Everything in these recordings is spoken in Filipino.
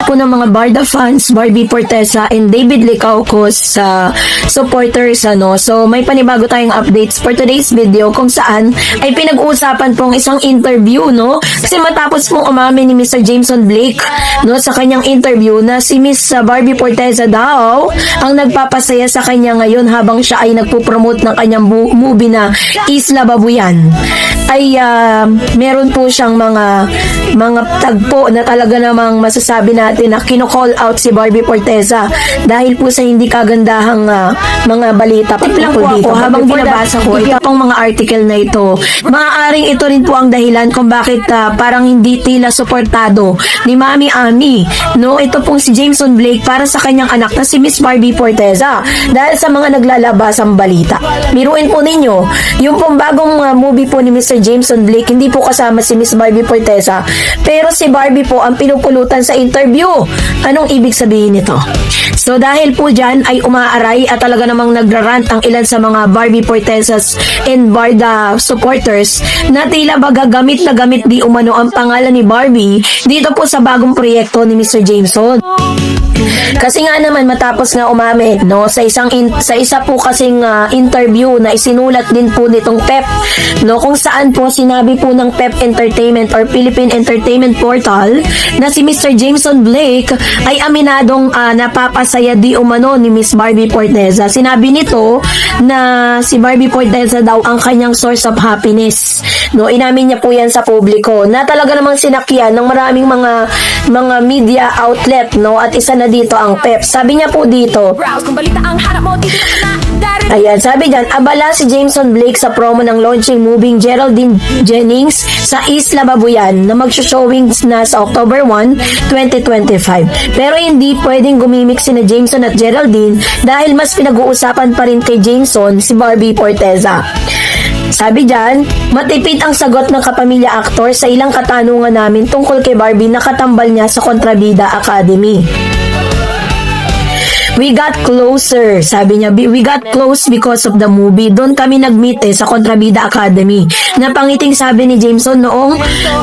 po ng mga Barda fans, Barbie Forteza and David Licaucos sa supporters, ano. So, may panibago tayong updates for today's video kung saan ay pinag-uusapan pong isang interview, no? Kasi matapos pong umamin ni Mr. Jameson Blake, no, sa kanyang interview na si Miss Barbie Forteza daw ang nagpapasaya sa kanya ngayon habang siya ay nagpo-promote ng kanyang movie na Isla Babuyan. Ay meron po siyang mga tagpo na talaga namang masasabi natin na kino-call out si Barbie Forteza dahil po sa hindi kagandahang mga balita lang po dito. Habang binabasa ko ito pong mga article na ito, maaaring ito rin po ang dahilan kung bakit parang hindi tila suportado ni Mami Ami, no? Ito pong si Jameson Blake para sa kanyang anak na si Miss Barbie Forteza dahil sa mga naglalabasang balita. Biruin po ninyo, yung pong bagong movie po ni Mr. Jameson Blake, hindi po kasama si Miss Barbie Forteza, pero si Barbie po ang pinupulutan sa interview. Anong ibig sabihin nito? So dahil po dyan ay umaaray at talaga namang nagrarant ang ilan sa mga Barbie Fortezas and Barda supporters na tila ba gamit na gamit di umano ang pangalan ni Barbie dito po sa bagong proyekto ni Mr. Jameson. Kasi nga naman matapos nga umamin, no, sa isa po kasing interview na isinulat din po nitong PEP, no, kung saan po sinabi po ng PEP Entertainment or Philippine Entertainment Portal na si Mr. Jameson Blake ay aminadong napapasaya di umano ni Miss Barbie Forteza. Sinabi nito na si Barbie Forteza daw ang kanyang source of happiness, no. Inamin niya po yan sa publiko na talaga namang sinakyan ng maraming mga media outlet, no, at isa na dito ang PEP. Sabi niya po dito, ayan, sabi dyan, abala si Jameson Blake sa promo ng launching movie Geraldine Jennings sa Isla Babuyan na mag-showing na sa October 1, 2025. Pero hindi pwedeng gumimik sina Jameson at Geraldine dahil mas pinag-uusapan pa rin kay Jameson si Barbie Forteza. Sabi dyan, matipid ang sagot ng kapamilya aktor sa ilang katanungan namin tungkol kay Barbie na katambal niya sa Kontrabida Academy. We got closer, sabi niya. We got close because of the movie. Doon kami nag-meet sa Kontrabida Academy. Napangiting sabi ni Jameson noong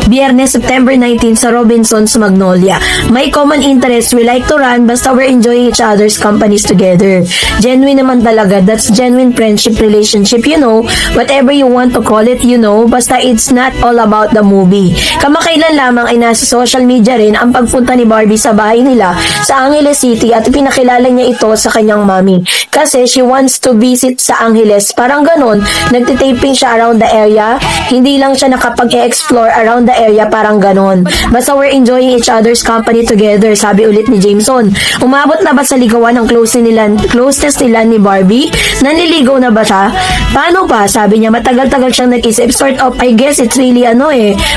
Biyernes, September 19 sa Robinson's Magnolia. May common interest. We like to run basta we're enjoying each other's companies together. Genuine naman talaga. That's genuine friendship relationship, you know. Whatever you want to call it, you know. Basta it's not all about the movie. Kamakailan lamang ay nasa social media rin ang pagpunta ni Barbie sa bahay nila sa Angeles City at pinakilala niya ito sa kanyang mami kasi she wants to visit sa Angeles, parang ganun. Nagtitaping siya around the area, hindi lang siya nakapag-explore around the area, parang ganun. Basta we're enjoying each other's company together, sabi ulit ni Jameson. Umabot na ba sa ligawan ng closeness nila ni Barbie? Nanliligaw na ba siya? Paano pa? Sabi niya, matagal-tagal siyang nag-isip. Sort of, I guess it's really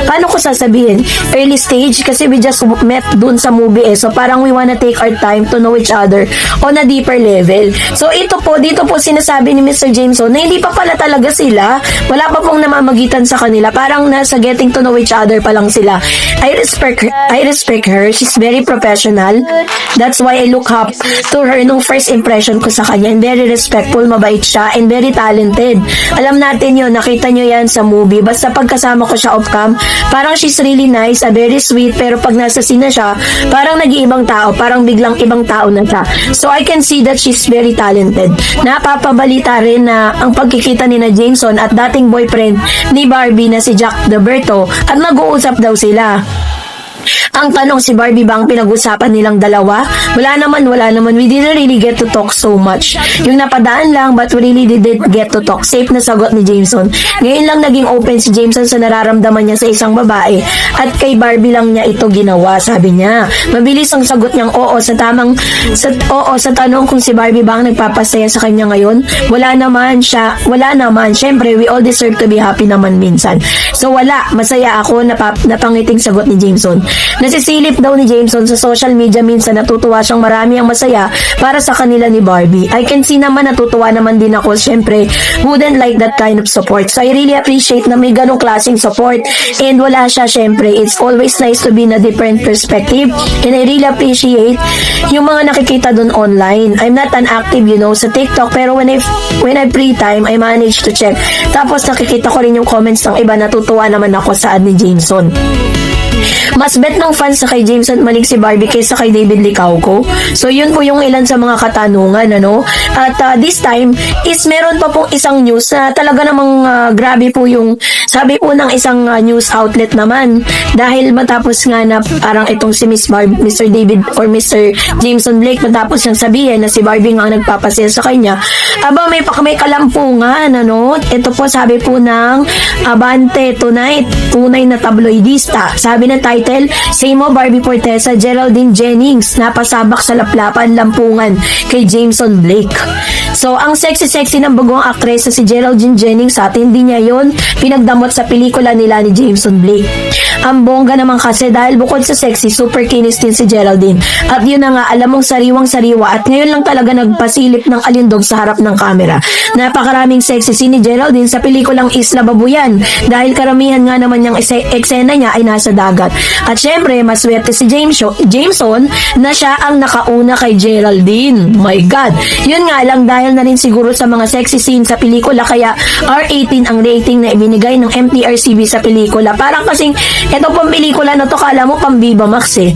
paano ko sasabihin? Early stage kasi we just met dun sa movie so parang we wanna take our time to know each other on a deeper level. So dito po sinasabi ni Mr. Jameson na hindi pa pala talaga sila, wala pa pong namamagitan sa kanila, parang nasa getting to know each other pa lang sila. I respect her. She's very professional. That's why I look up to her nung first impression ko sa kanya, and very respectful, mabait siya, and very talented. Alam natin yun, nakita nyo yan sa movie. Basta pagkasama ko siya off-cam, parang she's really nice, very sweet, pero pag nasa scene na siya, parang nag-iibang tao, parang biglang ibang tao na siya. So I can see that she's very talented. Napapabalita rin na ang pagkikita ni na Jameson at dating boyfriend ni Barbie na si Jack Deberto at nag-uusap daw sila. Ang tanong, si Barbie ba ang pinag-usapan nilang dalawa? Wala naman. We didn't really get to talk so much. Yung napadaan lang, but we really didn't get to talk. Safe na sagot ni Jameson. Ngayon lang naging open si Jameson sa nararamdaman niya sa isang babae at kay Barbie lang niya ito ginawa, sabi niya. Mabilis ang sagot niyang oo sa tanong kung si Barbie ba ang nagpapasaya sa kanya ngayon. Wala naman. Syempre, we all deserve to be happy naman minsan. So wala, masaya ako, napangiting sagot ni Jameson. Nasisilip daw ni Jameson sa social media minsan, natutuwa siyang marami ang masaya para sa kanila ni Barbie. I can see naman natutuwa naman din ako. Syempre, wouldn't like that kind of support. So I really appreciate na may ganong klaseng support, and wala siya. Syempre, it's always nice to be in a different perspective, and I really appreciate yung mga nakikita dun online. I'm not an active, sa TikTok, pero when I free time, I manage to check. Tapos nakikita ko rin yung comments ng iba, natutuwa naman ako sa ni Jameson. mas bet ng fans sa kay Jameson Malik si Barbie kaysa kay David Licauco. So yun po yung ilan sa mga katanungan, ano. At this time is meron pa pong isang news na talaga namang grabe po yung sabi po ng isang news outlet naman, dahil matapos nga na parang itong si Miss Barbie, Mr. David or Mr. Jameson Blake, matapos niyang sabihin na si Barbie nga nagpapasaya sa kanya, may kalampungan, ano. Ito po sabi po ng Abante Tonight, tunay na tabloidista. Sabi ng title, Say Mo Barbie Fortesa, Geraldine Jennings napasabak sa laplapan lampungan kay Jameson Blake. So, ang sexy-sexy ng bagong aktres na si Geraldine Jennings, at hindi niya yon pinagdamot sa pelikula nila ni Jameson Blake. Ang bongga naman kasi dahil bukod sa sexy, super kinis din si Geraldine. At yun na nga, alam mong sariwang-sariwa at ngayon lang talaga nagpasilip ng alindog sa harap ng camera. Napakaraming sexy scene ni Geraldine sa pelikulang Isla Babuyan dahil karamihan nga naman niyang eksena niya ay nasa dagat. At syempre, maswerte si Jameson na siya ang nakauna kay Geraldine. My God! Yun nga lang dahil na rin siguro sa mga sexy scene sa pelikula kaya R18 ang rating na ibinigay ng MTRCB sa pelikula. Parang kasing ito pong pelikula na to, kala mo pang Viva Max eh.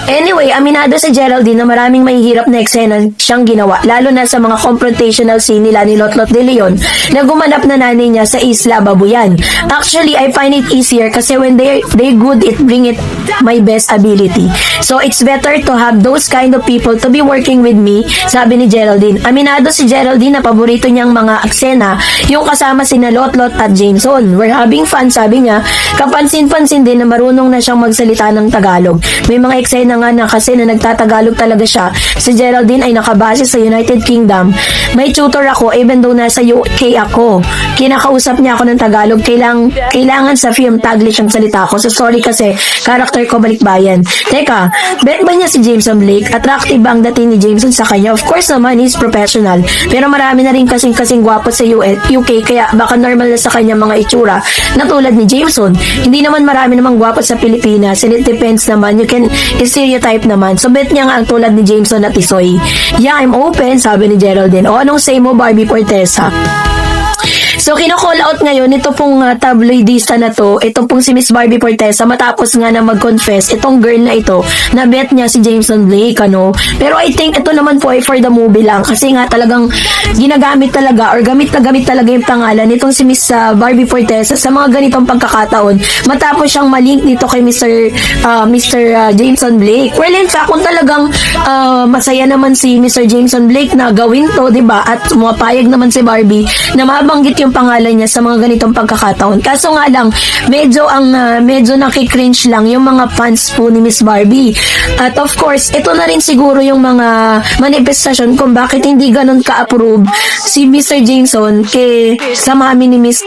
Anyway, aminado si Geraldine na maraming mahihirap na eksena siyang ginawa, lalo na sa mga confrontational scene nila ni Lotlot de Leon na gumanap na nanay niya sa Isla Babuyan. Actually, I find it easier kasi when they good, it bring it my best ability. So, it's better to have those kind of people to be working with me, sabi ni Geraldine. Aminado si Geraldine na paborito niyang mga eksena yung kasama sina Lotlot at Jameson. We're having fun, sabi niya. Kapansin-pansin din na marunong na siyang magsalita ng Tagalog. May mga eksena nga na kasi na nagtatagalog talaga siya. Si Geraldine ay nakabase sa United Kingdom. May tutor ako even though nasa UK ako. Kinakausap niya ako ng Tagalog. Kailangan sa film Taglish ang salita ko. So sorry kasi karakter ko balikbayan. Teka, bet ba niya si Jameson Blake? Attractive ba ang dating ni Jameson sa kanya? Of course naman, he's professional. Pero marami na rin kasing gwapo sa UK kaya baka normal na sa kanya mga itsura na tulad ni Jameson. Hindi naman marami namang gwapo sa Pilipinas. And it depends naman. You can stereotype naman. So, bet niya nga ang tulad ni Jameson at Tisoy. Yeah, I'm open, sabi ni Geraldine. O, anong say mo, Barbie Fortesa? So, kino-call out ngayon, ito pong tabloidista na to, ito pong si Miss Barbie Fortesa, matapos nga na mag-confess, itong girl na ito, na bet niya si Jameson Blake, ano. Pero I think ito naman po ay for the movie lang, kasi nga talagang ginagamit talaga, or gamit na gamit talaga yung pangalan nitong si Miss Barbie Fortesa sa mga ganitong pagkakataon, matapos siyang malink dito kay Mr. Jameson Blake. Well, in fact, kung talagang masaya naman si Mr. Jameson Blake na gawin to, diba, at mapayag naman si Barbie na mabanggit yung pangalan niya sa mga ganitong pagkakataon. Kaso nga lang, medyo nakikringe lang yung mga fans po ni Miss Barbie. At of course, ito na rin siguro yung mga manifestasyon kung bakit hindi ganun ka-approve si Mr. Jameson sa mami ni Miss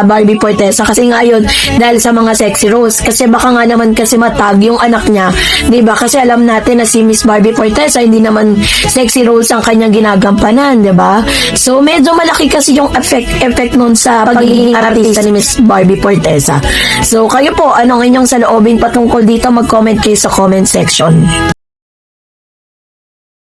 Barbie Fortesa. Kasi nga yun, dahil sa mga sexy roles. Kasi baka nga naman kasi matag yung anak niya. Diba? Kasi alam natin na si Miss Barbie Fortesa, hindi naman sexy roles ang kanyang ginagampanan. Diba? So, medyo malaki kasi yung effect nun sa pagiging artista ni Miss Barbie Fortesa. So, kayo po, anong inyong saloobin patungkol dito? Mag-comment kayo sa comment section.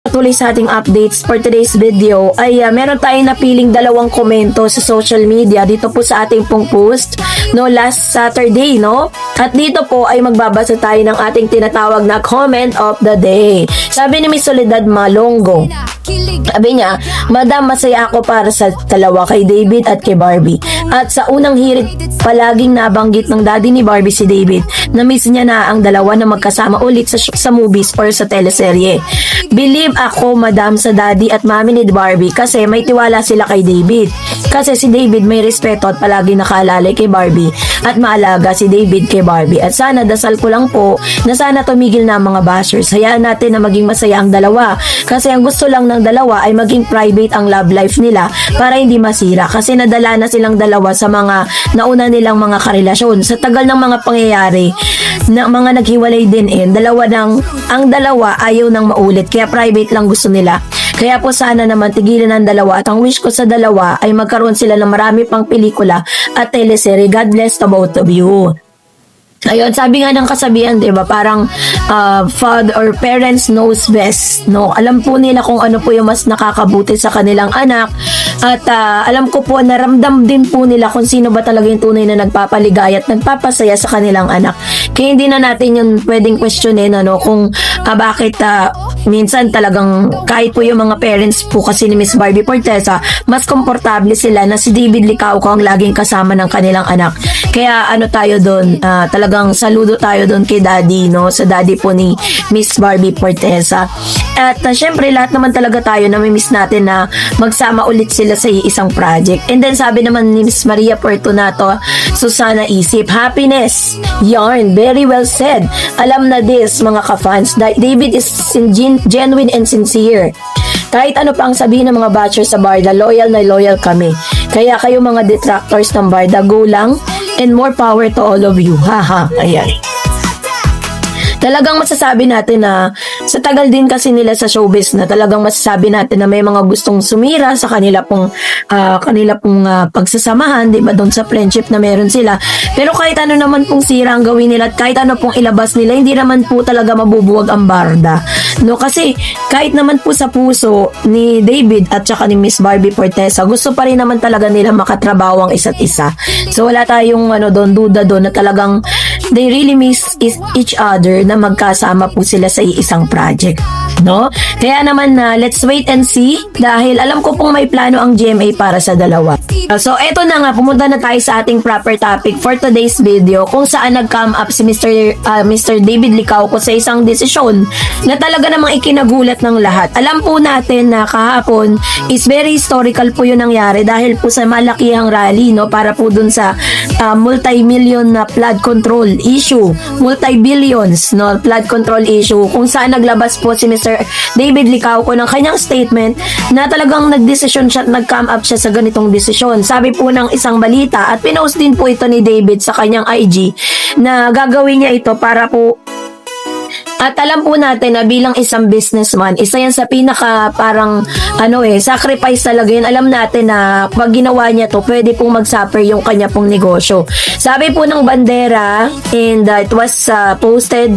Patuloy sa ating updates for today's video ay meron tayong napiling dalawang komento sa social media dito po sa ating pong post last Saturday, no? At dito po ay magbabasa tayo ng ating tinatawag na comment of the day. Sabi ni Miss Soledad Malongo, sabi niya, Madam, masaya ako para sa dalawa, kay David at kay Barbie. At sa unang hirit, palaging nabanggit ng daddy ni Barbie si David. Na-miss niya na ang dalawa na magkasama ulit sa movies or sa teleserye. Believe ako, Madam, sa daddy at mami ni Barbie kasi may tiwala sila kay David. Kasi si David may respeto at palagi nakaalalay kay Barbie at maalaga si David kay Barbie. At sana, dasal ko lang po na sana tumigil na ang mga bashers. Hayaan natin na maging masaya ang dalawa. Kasi ang gusto lang ng dalawa ay maging private ang love life nila para hindi masira. Kasi nadala na silang dalawa sa mga nauna nilang mga karelasyon. Sa tagal ng mga pangyayari na mga naghiwalay din ang dalawa ayaw nang maulit. Kaya private lang gusto nila. Kaya po sana naman tigilan ang dalawa at ang wish ko sa dalawa ay magkaroon sila ng marami pang pelikula at teleserye. God bless the both of you. Ayun, sabi nga ng kasabihan, diba, parang father or parents knows best, no? Alam po nila kung ano po yung mas nakakabuti sa kanilang anak. At alam ko po, naramdam din po nila kung sino ba talaga yung tunay na nagpapaligaya at nagpapasaya sa kanilang anak. Kaya hindi na natin yung pwedeng questionin kung bakit minsan talagang kahit po yung mga parents po kasi ni Miss Barbie Fortesa, mas komportable sila na si David Licauco ang laging kasama ng kanilang anak. Kaya tayo doon, talagang saludo tayo doon kay Daddy, sa Daddy po ni Miss Barbie Fortesa. At syempre lahat naman talaga tayo na miss natin na magsama ulit sila sa isang project. And then sabi naman ni Miss Maria Fortunato, Susana Isip, happiness, yarn, very well said. Alam na this mga ka-fans, David is genuine and sincere. Kahit ano pa ang sabihin ng mga batchers sa Barda, loyal na loyal kami. Kaya kayo mga detractors ng Barda, go lang and more power to all of you. Haha, ayan. Talagang masasabi natin na sa tagal din kasi nila sa showbiz na talagang masasabi natin na may mga gustong sumira sa kanila pong pagsasamahan, di ba, doon sa friendship na meron sila. Pero kahit ano naman pong sira ang gawin nila at kahit ano pong ilabas nila, hindi naman po talaga mabubuwag ang Barda. Kasi kahit naman po sa puso ni David at saka ni Miss Barbie Fortesa, gusto pa rin naman talaga nila makatrabaho ang isa't isa. So wala tayong duda doon na talagang they really miss each other na magkasama po sila sa isang project. Kaya naman let's wait and see dahil alam ko pong may plano ang GMA para sa dalawa. So eto na nga, pumunta na tayo sa ating proper topic for today's video kung saan nag-come up si Mr. David Licauco sa isang desisyon na talaga namang ikinagulat ng lahat. Alam po natin na kahapon is very historical po yung nangyari dahil po sa malakihang rally para po dun sa multi-million na flood control issue, multi-billions flood control issue kung saan naglabas po si Mr. David Licauco ng kanyang statement na talagang nagdesisyon siya at nag-come up siya sa ganitong desisyon. Sabi po ng isang balita at pinost din po ito ni David sa kanyang IG na gagawin niya ito para po at alam po natin na bilang isang businessman, isa yan sa pinaka parang sacrifice talaga yun. Alam natin na pag ginawa niya to, pwede pong mag-suffer yung kanya pong negosyo. Sabi po ng bandera and it was posted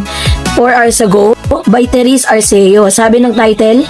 4 hours ago by Therese Arceo. Sabi ng title,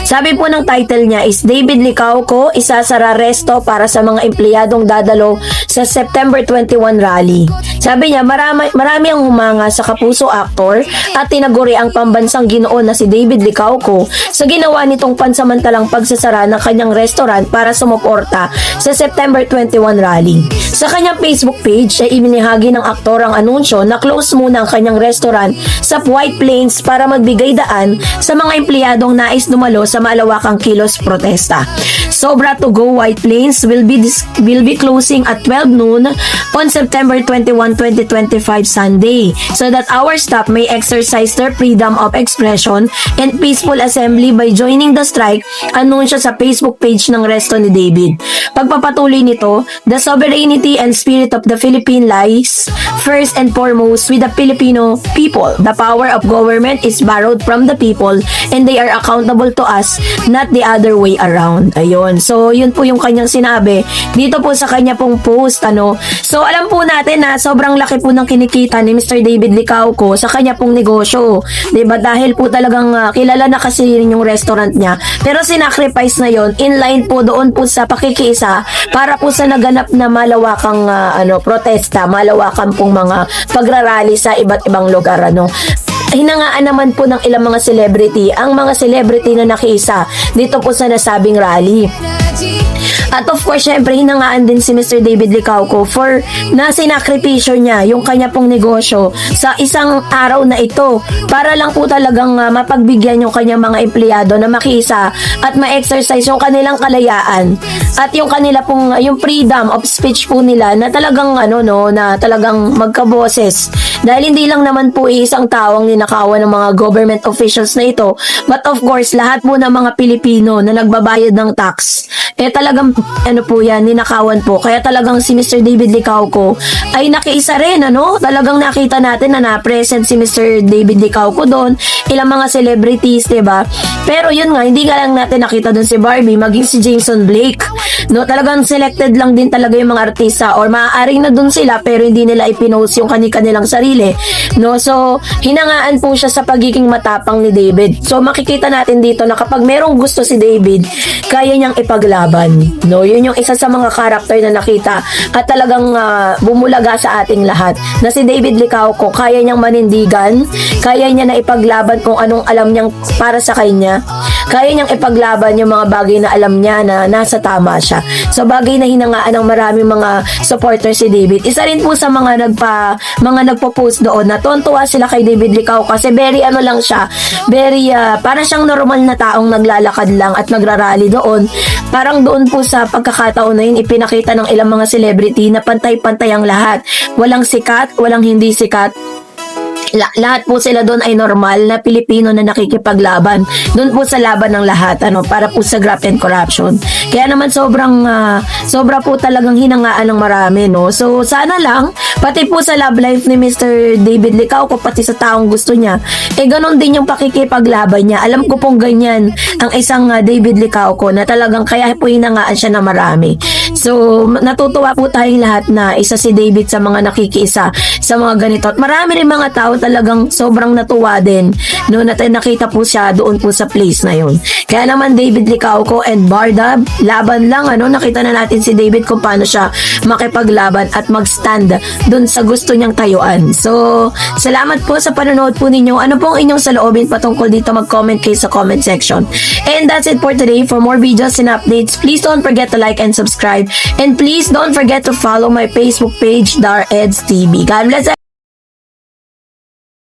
sabi po ng title niya is David Licauco isasara resto para sa mga empleyadong dadalo sa September 21 rally. Sabi niya marami ang humanga sa kapuso actor at tinaguri ang pambansang Ginoo na si David Licauco sa ginawa nitong pansamantalang pagsasara ng kanyang restaurant para sumuporta sa September 21 rally. Sa kanyang Facebook page ay ibinahagi ng aktor ang anunsyo na close muna ang kanyang restaurant sa White Plains para magbigay daan sa mga empleyadong nais dumalo sa malawakang kilos protesta. Sobra to go White Plains will be closing at 12 noon on September 21, 2025 Sunday so that our staff may exercise their freedom of expression and peaceful assembly by joining the strike, anunsyo sa Facebook page ng resto ni David. Pagpapatuloy nito, the sovereignty and spirit of the Philippine lies first and foremost with the Filipino people. The power of government is borrowed from the people and they are accountable to us, not the other way around. Ayun. So, yun po yung kanyang sinabi dito po sa kanya pong post. So, alam po natin na sobrang laki po ng kinikita ni Mr. David Licauco sa kanya pong negosyo. Diba? Dahil po talagang kilala na kasi yung restaurant niya. Pero sinacrifice na yon in line po doon po sa pakikiisa para po sa naganap na malawakang protesta, malawakan pong mga pagrarally sa iba't ibang lugar. Hinangaan naman po ng ilang mga celebrity ang mga celebrity na nakiisa dito po sa nasabing rally. At of course, syempre, hinangaan din si Mr. David Licauco for na sinakripisyo niya yung kanya pong negosyo sa isang araw na ito para lang po talagang mapagbigyan yung kanyang mga empleyado na makiisa at ma-exercise yung kanilang kalayaan at yung kanila pong yung freedom of speech po nila na talagang na talagang magkaboses. Dahil hindi lang naman po isang tao ang ninakawan ng mga government officials na ito, but of course, lahat po ng mga Pilipino na nagbabayad ng tax, talagang ano po yan, ninakawan po. Kaya talagang si Mr. David Licauco ay nakiisa rin, ano? Talagang nakita natin na na-present si Mr. David Licauco doon, ilang mga celebrities, diba? Pero yun nga, hindi nga lang natin nakita doon si Barbie, maging si Jameson Blake. No, talagang selected lang din talaga yung mga artista or maaaring na doon sila pero hindi nila ipinost yung kanilang sarili. No, so hinangaan po siya sa pagiging matapang ni David. So makikita natin dito na kapag merong gusto si David, kaya niyang ipaglaban. No, yun yung isa sa mga karakter na nakita at talagang bumulaga sa ating lahat. Na si David Licauco, kaya niyang manindigan, kaya niya na ipaglaban kung anong alam niyang para sa kanya. Kaya niyang ipaglaban yung mga bagay na alam niya na nasa tama siya. So bagay na hinangaan ng maraming mga supporters si David. Isa rin po sa mga nagpo-post doon na tuwa sila kay David Licauco kasi very ano lang siya, very para siyang normal na taong naglalakad lang at nagrarally doon. Parang doon po sa pagkakataon na yun ipinakita ng ilang mga celebrity na pantay-pantay ang lahat. Walang sikat, walang hindi sikat. Lahat po sila doon ay normal na Pilipino na nakikipaglaban doon po sa laban ng lahat para po sa graft and corruption. Kaya naman sobra po talagang hinangaan ng marami, no. So sana lang pati po sa love life ni Mr. David Licauco, pati sa taong gusto niya, ganon din yung pakikipaglaban niya. Alam ko pong ganyan ang isang David Licauco na talagang kaya po hinangaan siya ng marami. So natutuwa po tayong lahat na isa si David sa mga nakikiisa sa mga ganito. At marami rin mga tao talagang sobrang natuwa din no, na nakita po siya doon po sa place na yun. Kaya naman David Licauco and Bardab, laban lang, nakita na natin si David kung paano siya makipaglaban at mag-stand doon sa gusto niyang tayuan. So salamat po sa panonood po ninyo. Ano pong inyong saloobin patungkol dito, mag-comment kayo sa comment section. And that's it for today. For more videos and updates, please don't forget to like and subscribe, and please don't forget to follow my Facebook page, Dar Eds TV. God bless.